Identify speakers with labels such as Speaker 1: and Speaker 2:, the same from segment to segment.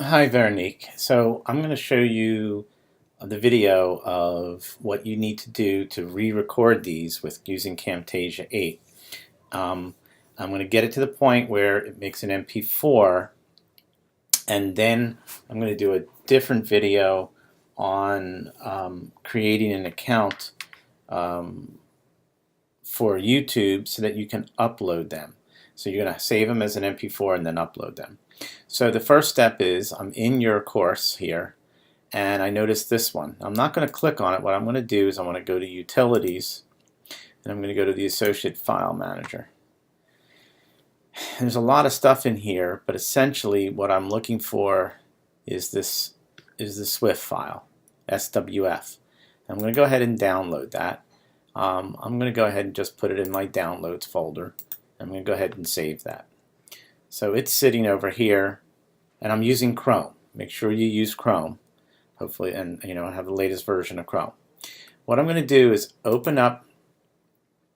Speaker 1: Hi, Veronique. So I'm going to show you the video of what you need to do to re-record these with using Camtasia 8. Um, I'm going to get it to the point where it makes an MP4, and then I'm going to do a different video on creating an account um, for YouTube so that you can upload them. So you're going to save them as an MP4 and then upload them. So the first step is I'm in your course here, and I noticed this one. I'm not going to click on it. What I'm going to do is I'm going to go to Utilities, and I'm going to go to the Associate File Manager. There's a lot of stuff in here, but essentially what I'm looking for is this the Swift file, SWF. I'm going to go ahead and download that. I'm going to go ahead and just put it in my Downloads folder. I'm going to go ahead and save that. So it's sitting over here, and I'm using Chrome. Make sure you use Chrome, hopefully, and have the latest version of Chrome. What I'm going to do is open up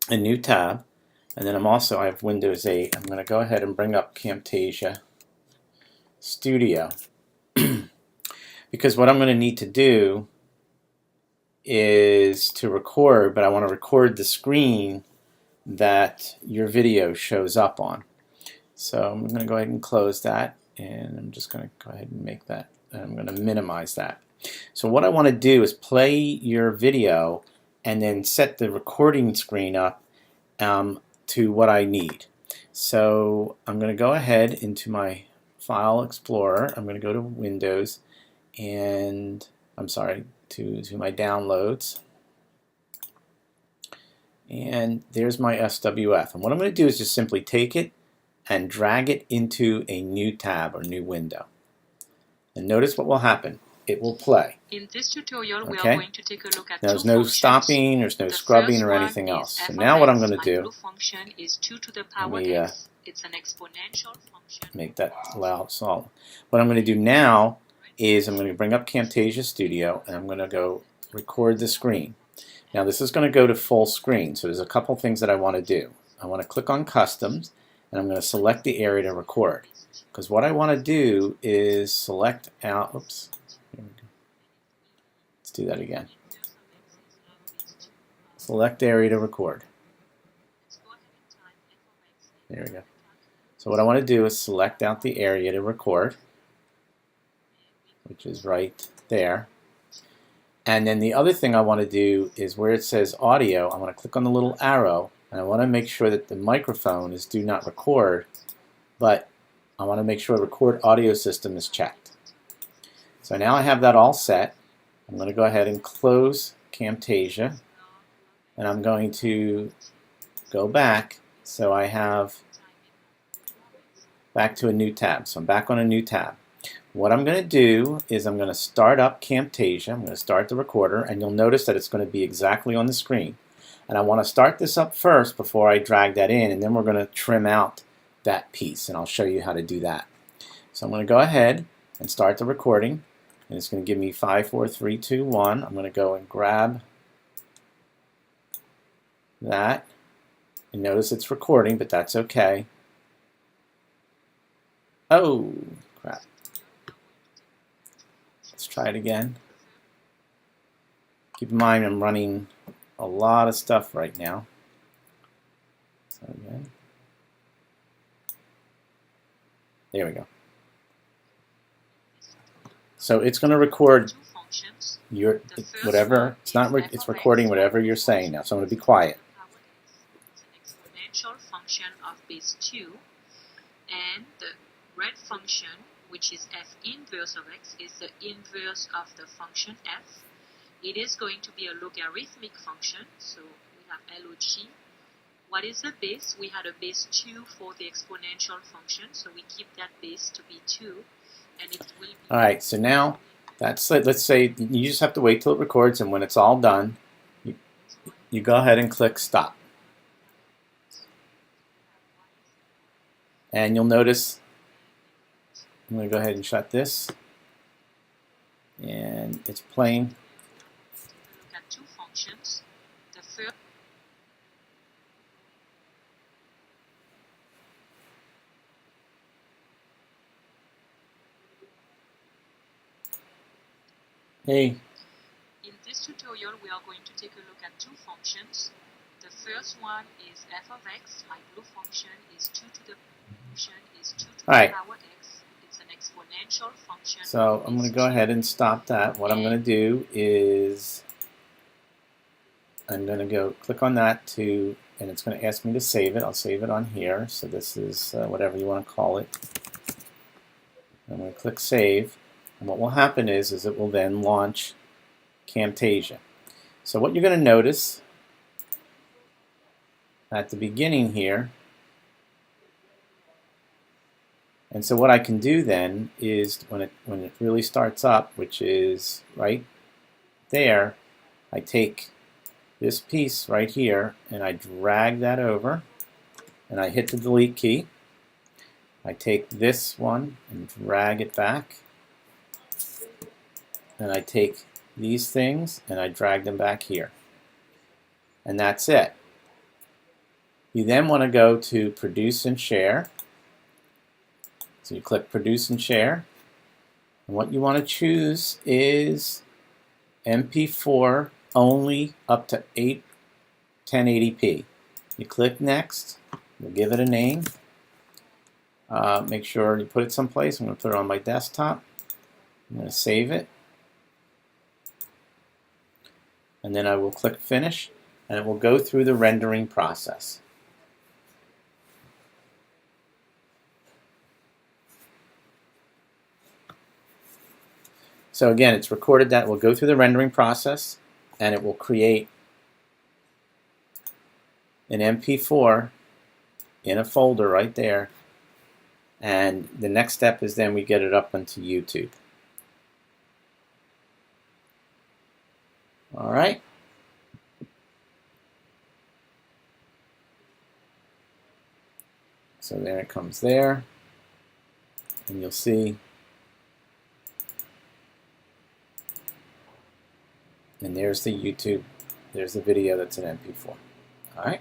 Speaker 1: a new tab, and then I have Windows 8. I'm going to go ahead and bring up Camtasia Studio because what I'm going to need to do is to record, but I want to record the screen that your video shows up on. So I'm going to go ahead and close that, and I'm just going to go ahead and make that, and I'm going to minimize that. So what I want to do is play your video and then set the recording screen up to what I need. So I'm going to go ahead into my File Explorer. I'm going to go to Windows, and to my Downloads. And there's my SWF. And what I'm going to do is just simply take it and drag it into a new tab or new window. And notice what will happen. It will play.
Speaker 2: In this tutorial, we are going to take a look at
Speaker 1: There's
Speaker 2: two
Speaker 1: no
Speaker 2: functions.
Speaker 1: stopping, there's no scrubbing or anything else. So now what I'm going to do,
Speaker 2: function is 2 to the power
Speaker 1: let me
Speaker 2: x. It's an exponential function.
Speaker 1: Make that loud solid. What I'm going to do now is I'm going to bring up Camtasia Studio, and I'm going to go record the screen. Now this is going to go to full screen, so there's a couple things that I want to do. I want to click on Customs, and I'm going to select the area to record. Because what I want to do is select out, oops, let's do that again. Select area to record. There we go. So what I want to do is select out the area to record, which is right there. And then the other thing I want to do is where it says audio, I want to click on the little arrow, and I want to make sure that the microphone is do not record, but I want to make sure record audio system is checked. So now I have that all set. I'm going to go ahead and close Camtasia, and I'm going to go back so I have back to a new tab. So I'm back on a new tab. What I'm going to do is I'm going to start up Camtasia. I'm going to start the recorder, and you'll notice that it's going to be exactly on the screen. And I want to start this up first before I drag that in, and then we're going to trim out that piece, and I'll show you how to do that. So I'm going to go ahead and start the recording, and it's going to give me 5, 4, 3, 2, 1. I'm going to go and grab that, and notice it's recording, but that's okay. Oh, crap. Let's try it again. Keep in mind I'm running a lot of stuff right now. So again. There we go. So it's going to record your whatever. It's recording whatever you're saying now. So I'm going to be quiet.
Speaker 2: It's an exponential function of base 2, and the red function, which is f inverse of x, is the inverse of the function f. It is going to be a logarithmic function, so we have log. What is the base? We had a base 2 for the exponential function, so we keep that base to be 2, and it will be...
Speaker 1: Alright, so now that's it. Let's say you just have to wait till it records, and when it's all done, you go ahead and click stop. And you'll notice, I'm going to go ahead and shut this, and it's playing.
Speaker 2: Look at two functions. The first
Speaker 1: Hey.
Speaker 2: In this tutorial, we are going to take a look at two functions. The first one is f of x. My blue function is 2 to the function is 2 to the power x. It's an exponential function.
Speaker 1: So I'm going to go ahead and stop that. What I'm going to do is I'm going to go click on that to, and it's going to ask me to save it. I'll save it on here. So this is whatever you want to call it. I'm going to click save. And what will happen is it will then launch Camtasia. So what you're going to notice at the beginning here, and so what I can do then is when it really starts up, which is right there, I take this piece right here and I drag that over and I hit the delete key. I take this one and drag it back, and I take these things and I drag them back here, and that's it. You then want to go to produce and share. So you click produce and share, and what you want to choose is MP4 only up to 1080p. You click next, you'll give it a name. Make sure you put it someplace. I'm going to put it on my desktop. I'm going to save it, and then I will click finish, and it will go through the rendering process. So again, it's recorded that. It will go through the rendering process, and it will create an MP4 in a folder right there. And the next step is then we get it up onto YouTube. All right. So there it comes there, and you'll see. And there's the YouTube, there's the video that's an MP4. All right.